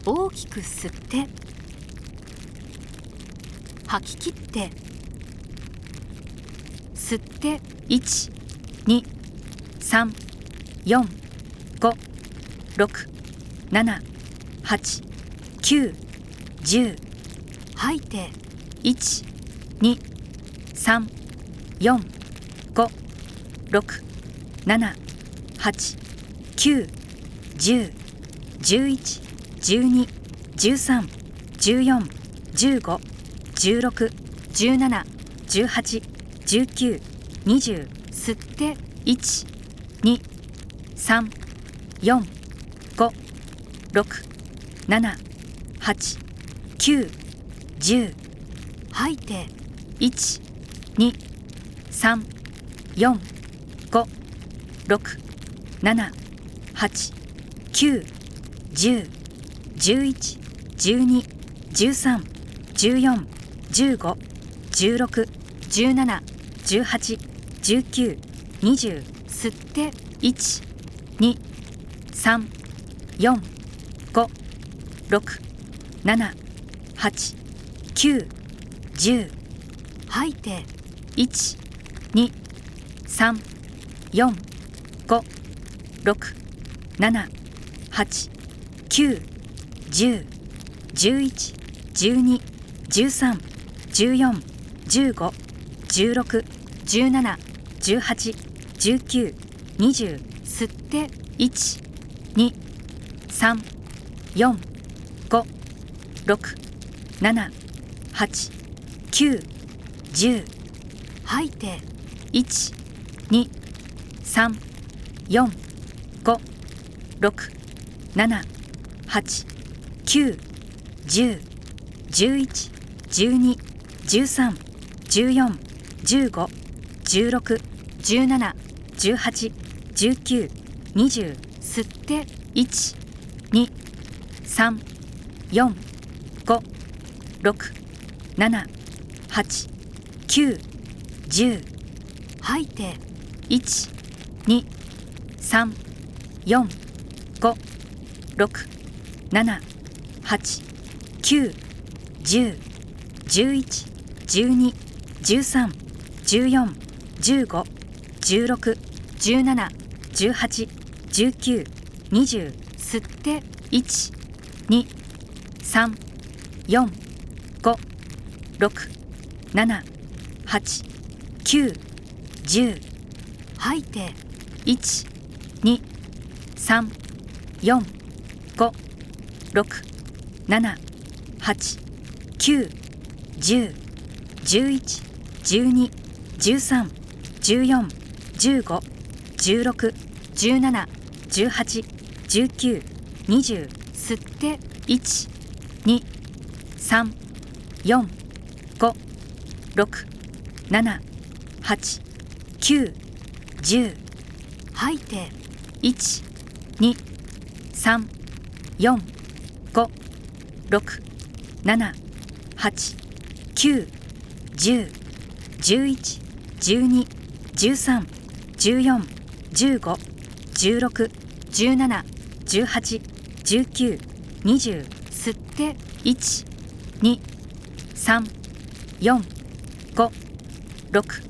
大きく吸って吐き切って吸って1、2、3、4、5、6、7、8、9、10吐いて1、2、3、4、5、6、7、8、9、10、11、12、13、14、15、16、17、18、19、20吸って1、2、3、4、5、6、7、8、9、10吐いて1、2、3、4、5、6、7、8、9、10、11、12、13、14、15、16、17、18、19、20吸って1、2、3、4、5、6、7、8、9、10吐いて1、2、3、4、5、6、7、8、9、10、11、12、13、14、15、16、17、18、19、20吸って1、2、3、4、5、6、7、8、9、10吐いて1、2、3、4、5、6、7、8、9、10、11、12、13、14、15、16、17、18、19、20吸って1、2、3、4、5、6、7、8、9、10吐いて1、2、3、4、5、6、7、8、9、10、11、12、13、14、15、16、17、18、19、20吸って1、2、3、4、5、6、7、8、9、10吐いて1、2、3、4、5、6、7、8、9、10、11、12、13、14、15、16、17、18、19、20吸って1、2、3、4、5、6、7、8、9、10吐いて1、2、3、4、5、6、7、8、9、10、11、12、13、14、15、16、17、18、19、20吸って1、2、3、4、5、6、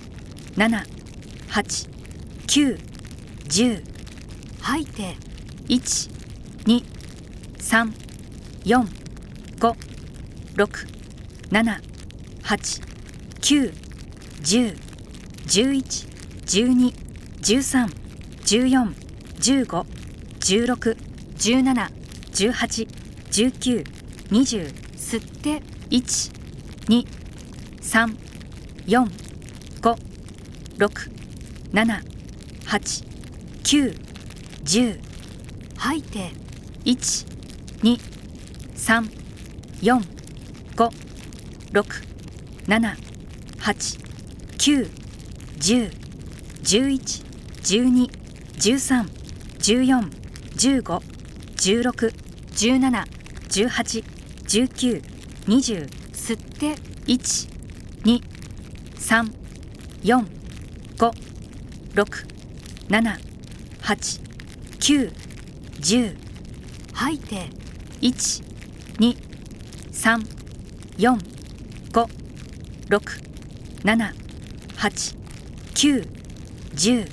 7、8、9、10吐いて1、2、3、4、5、6、7、8、9、10、11、12、13、14、15、16、17、18、19、20吸って1、2、3、4、5、6、7、8、9、10吐いて1、2、3、4、5、6、7、8、9、10、11、12、13、14、15、16、17、18、19、20吸って1、2、3、4、5、6、7、8、9、10吐いて1、2、3、4、5、6、7、8、9、10、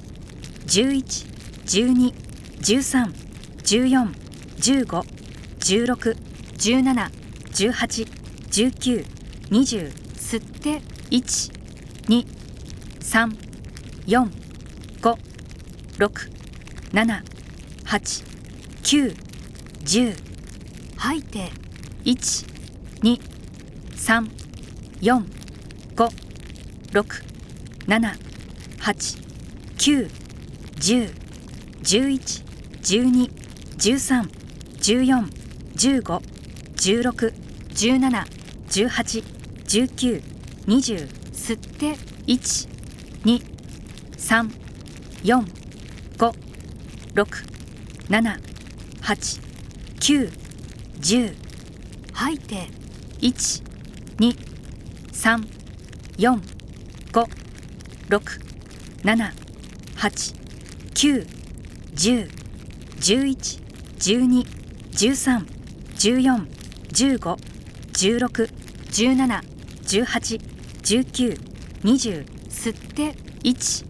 11、12、13、14、15、16、17、18、19、20、吸って1、2、3、4、5、6、7、8、9、10、吐いて1、2、3、4、5、6、7、8、9、10、11、12、13、14、15、16、17、18、19、20、吸って1、2、3、4、5、6、7、8、9、10、吐いて1、2、3、4、5、6、7、8、9、10、11、12、13、14、15、16、17、18、19、20、吸って1、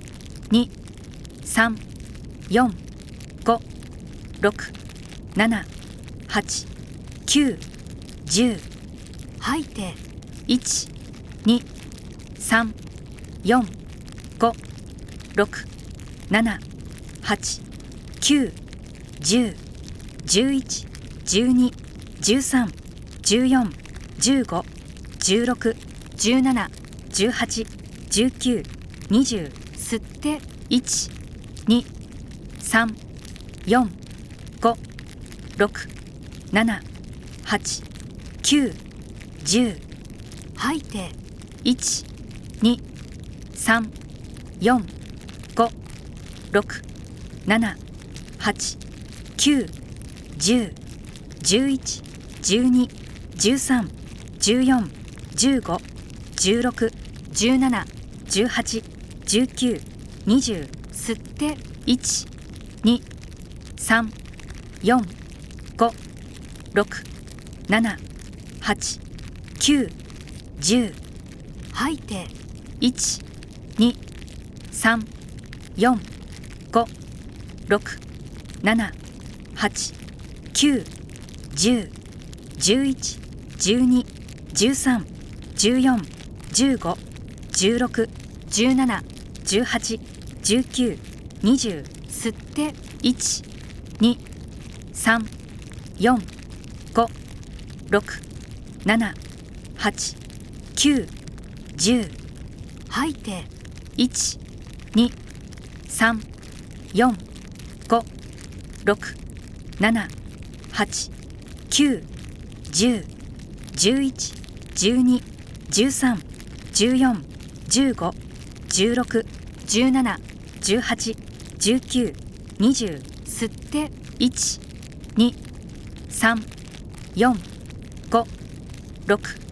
2、3、4、5、6、7、8、9、10、吐いて1、2、3、4、5、6、7、8、9、10、11、12、13、14、15、16、17、18、19、20、吸って1、2、3、4、5、6、7、8、9、10、吐いて1、2、3、4、5、6、7、8、9、10、11、12、13、14、15、16、17、18、19、20、吸って1、2、3、4、5、6、7、8、9、10、吐いて1、2、3、4、5、6、7、8、9、10、11、12、13、14、15、16、17、18、19、20、吸って1、2、3、4、5、6、7、8、9、10、吐いて1、2、3、4、5、6、7、8、9、10、11、12、13、14、15、16、17、18、19、20、吸って1、2、3、4、5、6、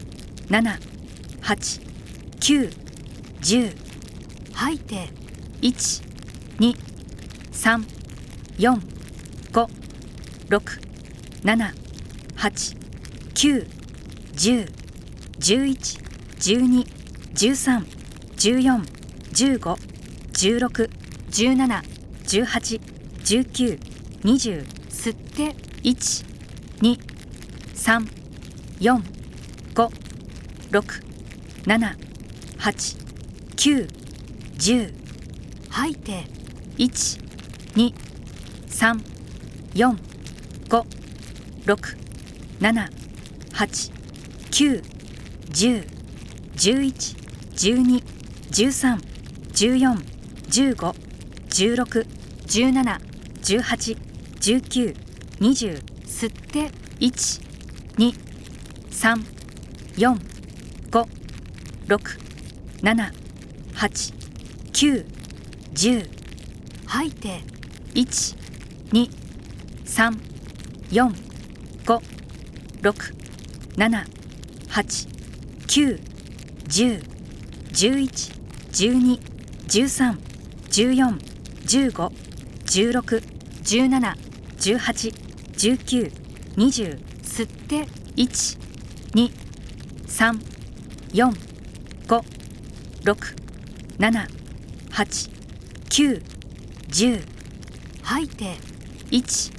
7、8、9、10、吐いて1、2、3、4、5、6、7、8、9、10、11、12、13、14、15、16、17、18、19、20、吸って1、2、3、4、5、6、7、8、9、10、吐いて1、2、3、4、5、6、7、8、9、10、11、12、13、14、15、16、17、18、19、20、吸って1、2、3、4、5、6、7、8、9、10、吐いて1、2、3、4、5、6、7、8、9、10、11、12、13、14、15、16、17、18、19、20、吸って1、2、3、4、5、6、7、8、9、10。吐いて、1、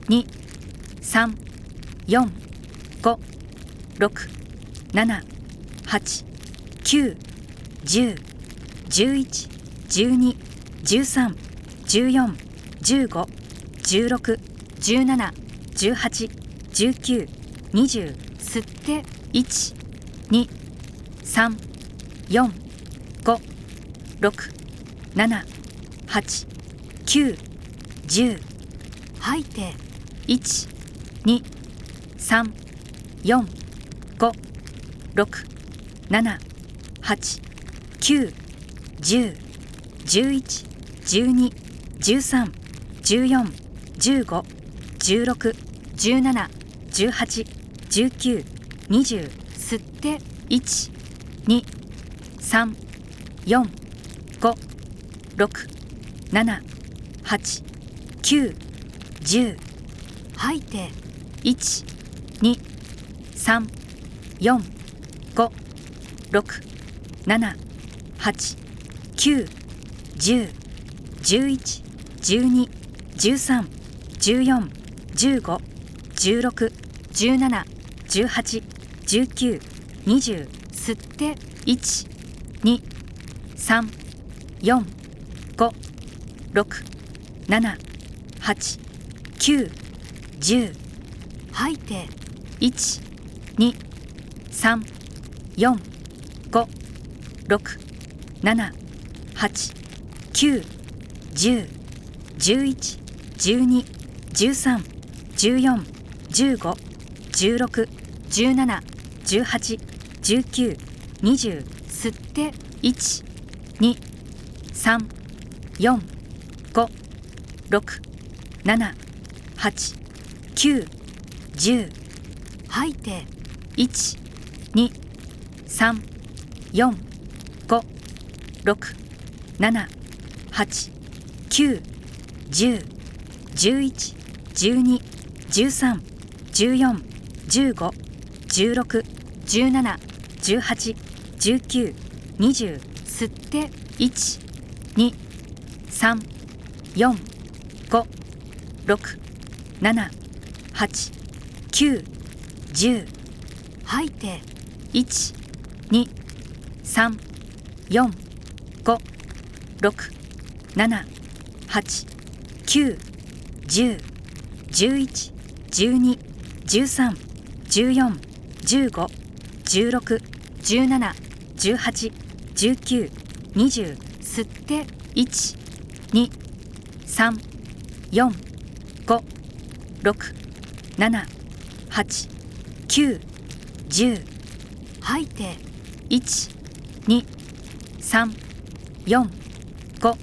2、3、4、5、6、7、8、9、10、11、12、13、14、15、16、17、18、19、20。吸って、1、2、3、4、5、6、7、8、9、10。吐いて、1、2、3、4、5、6、7、8、9、10、11、12、13、14、15、16、17、18、19、20。吸って、1、2、3、4、5、6、7、8、9、10。吐いて、1、2、3、4、5、6、7、8、9、10、11、12、13、14、15、16、17、18、19、20。吸って、1、2、3、4、5、6、7、8、9、10。吐いて、1、2、3、4、5、6、7、8、9、10、11、12、13、14、15、16、17、18、19、20。吸って、1、2、3、4、5、6、7、8、9、10。吐いて、1、2、3、4、5、6、7、8、9、10、11、12、13、14、15、16、17、18、19、20。吸って、1、2、3、4、5、6、7、8、9、10。吐いて、1、2、3、4、5、6、7、8、9、10、11、12、13、14、15、16、17、18、19、20。吸って、1、2、3、4、5、6、7、8、9、10。吐いて、1、2、3、4、5、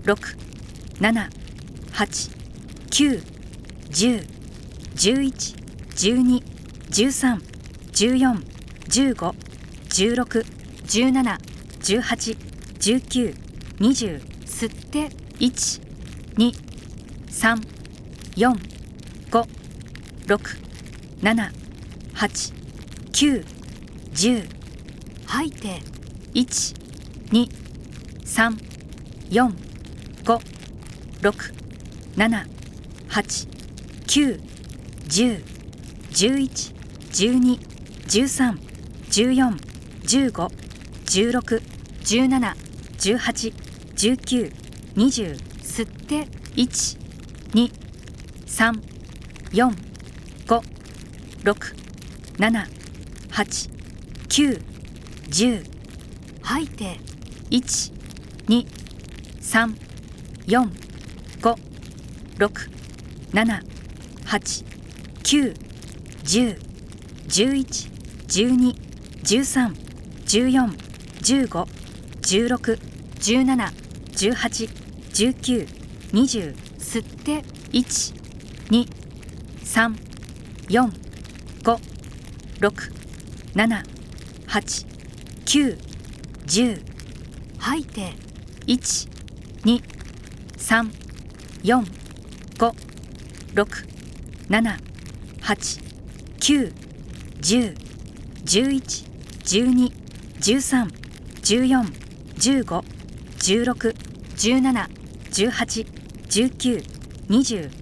6、7、8、9、10、11、12、13、14、15、16、17、18、19、20。吸って、1、2、3、4、5、6、7、8、9、10。吐いて、1、2、3、4、5、6、7、8、9、10、11、12、13、14、15、16、17、18、19、20。吸って、1、2、3、4、5、6、7、8、9、10。吐いて、1、2、3、4、5、6、7、8、9、10、11、12、13、14、15、16、17、18、19、20。吸って、1、2、3、4、5、6、7、8、9、10。吐いて、1、2、3、4、5、6、7、8、9、10、11、12、13、14、15、16、17、18、19、20、